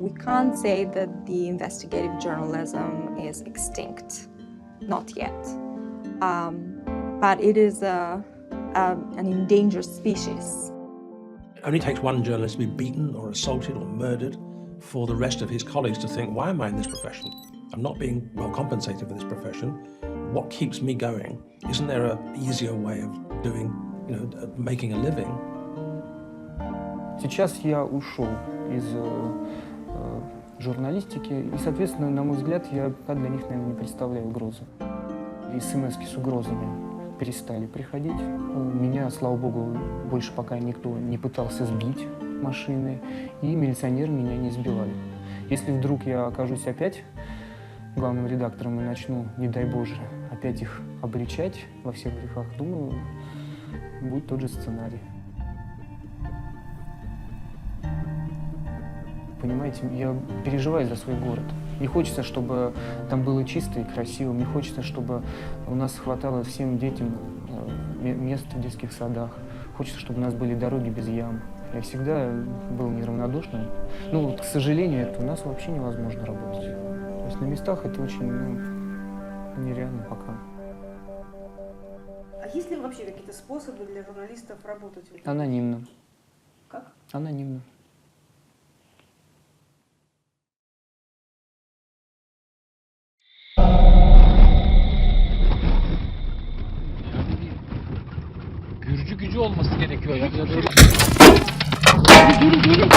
We can't say that the investigative journalism is extinct, not yet. But it is an endangered species. It only takes one journalist to be beaten or assaulted or murdered for the rest of his colleagues to think, why am I in this profession? I'm not being well compensated for this profession. What keeps me going? Isn't there an easier way of doing, making a living? Сейчас я ушел из журналистики, и, соответственно, на мой взгляд, я для них, наверное, не представляю угрозы. СМС-ки с угрозами перестали приходить. Меня, слава богу, больше пока никто не пытался сбить машины, и милиционеры меня не сбивали. Если вдруг я окажусь опять главным редактором и начну, не дай Боже, опять их обличать во всех грехах, думаю, будет тот же сценарий. Понимаете, я переживаю за свой город. Мне хочется, чтобы там было чисто и красиво. Мне хочется, чтобы у нас хватало всем детям мест в детских садах. Хочется, чтобы у нас были дороги без ям. Я всегда был неравнодушным. Но, к сожалению, это у нас вообще невозможно работать. То есть на местах это очень нереально пока. А есть ли вообще какие-то способы для журналистов работать? Анонимно. Как? Анонимно. Gürcü gücü olması gerekiyor ya. Geri.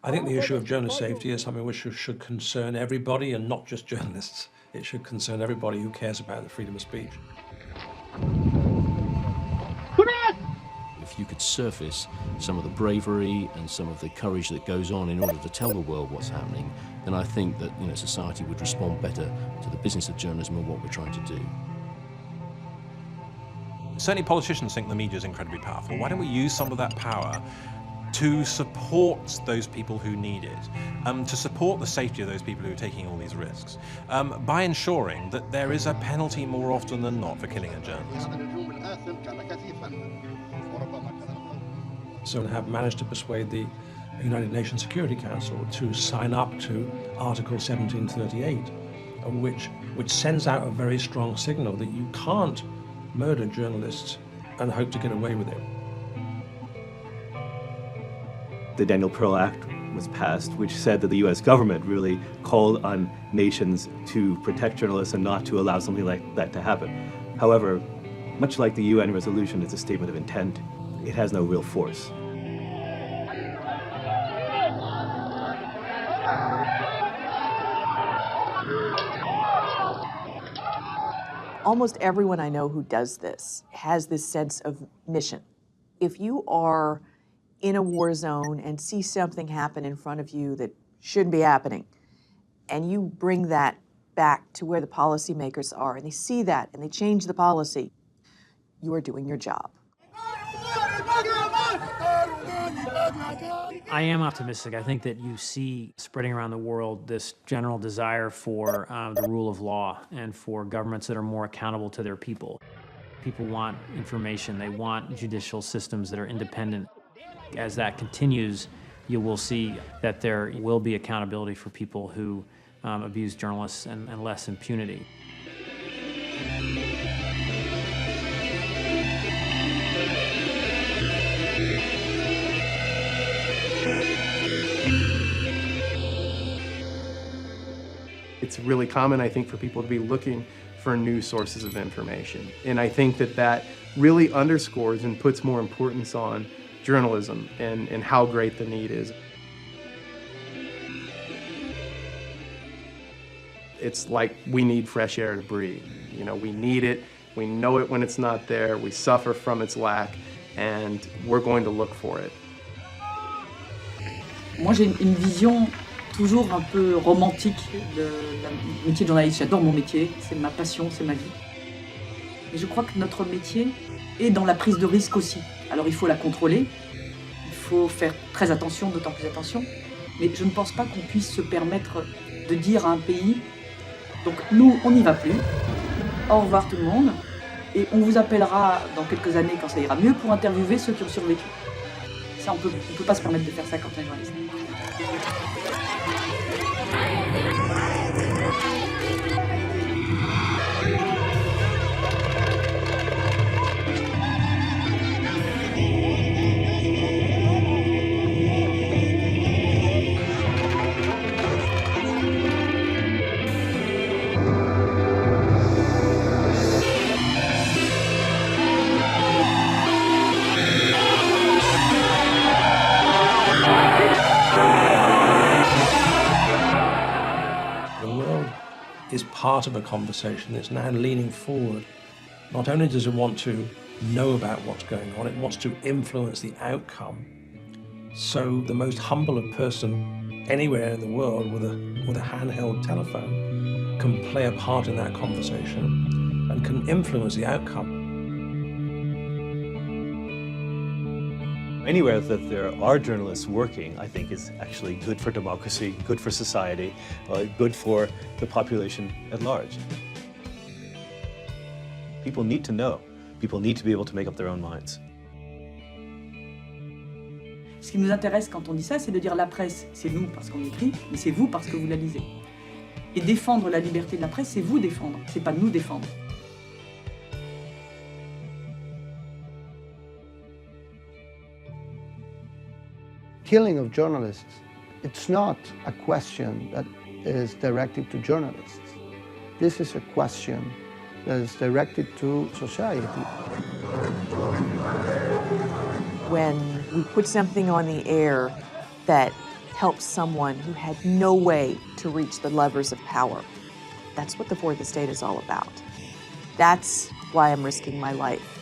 I think the issue of journalist safety is something which should concern everybody and not just journalists. It should concern everybody who cares about the freedom of speech. If you could surface some of the bravery and some of the courage that goes on in order to tell the world what's happening, then I think that society would respond better to the business of journalism and what we're trying to do. Certainly politicians think the media is incredibly powerful. Why don't we use some of that power to support those people who need it, to support the safety of those people who are taking all these risks, by ensuring that there is a penalty more often than not for killing a journalist. So have managed to persuade the United Nations Security Council to sign up to Article 1738, which sends out a very strong signal that you can't murder journalists and hope to get away with it. The Daniel Pearl Act was passed, which said that the US government really called on nations to protect journalists and not to allow something like that to happen. However, much like the UN resolution, it's a statement of intent. It has no real force. Almost everyone I know who does this has this sense of mission. If you are in a war zone and see something happen in front of you that shouldn't be happening, and you bring that back to where the policymakers are, and they see that and they change the policy, you are doing your job. I am optimistic. I think that you see spreading around the world this general desire for the rule of law and for governments that are more accountable to their people. People want information. They want judicial systems that are independent. As that continues, you will see that there will be accountability for people who abuse journalists and less impunity. It's really common, I think, for people to be looking for new sources of information. And I think that that really underscores and puts more importance on journalism and how great the need is. It's like we need fresh air to breathe. You know, we need it, we know it when it's not there, we suffer from its lack, and we're going to look for it. Moi, j'ai une vision toujours un peu romantique du métier de journaliste. J'adore mon métier, c'est ma passion, c'est ma vie. Et je crois que notre métier est dans la prise de risque aussi. Alors il faut la contrôler, il faut faire très attention, d'autant plus attention, mais je ne pense pas qu'on puisse se permettre de dire à un pays, donc nous, on n'y va plus, au revoir tout le monde, et on vous appellera dans quelques années quand ça ira mieux pour interviewer ceux qui ont survécu. Ça, on peut pas se permettre de faire ça quand on est journaliste. Is part of a conversation that's now leaning forward. Not only does it want to know about what's going on, it wants to influence the outcome. So the most humble person anywhere in the world with a handheld telephone can play a part in that conversation and can influence the outcome. Anywhere that there are journalists working, I think, is actually good for democracy, good for society, good for the population at large. People need to know. People need to be able to make up their own minds. Ce qui nous intéresse quand on dit ça, c'est de dire la presse, c'est nous parce qu'on écrit, mais c'est vous parce que vous la lisez. Et défendre la liberté de la presse, c'est vous défendre, c'est pas nous défendre. Killing of journalists, it's not a question that is directed to journalists. This is a question that is directed to society. When we put something on the air that help someone who had no way to reach the levers of power. That's what the fourth estate is all about. That's why I'm risking my life.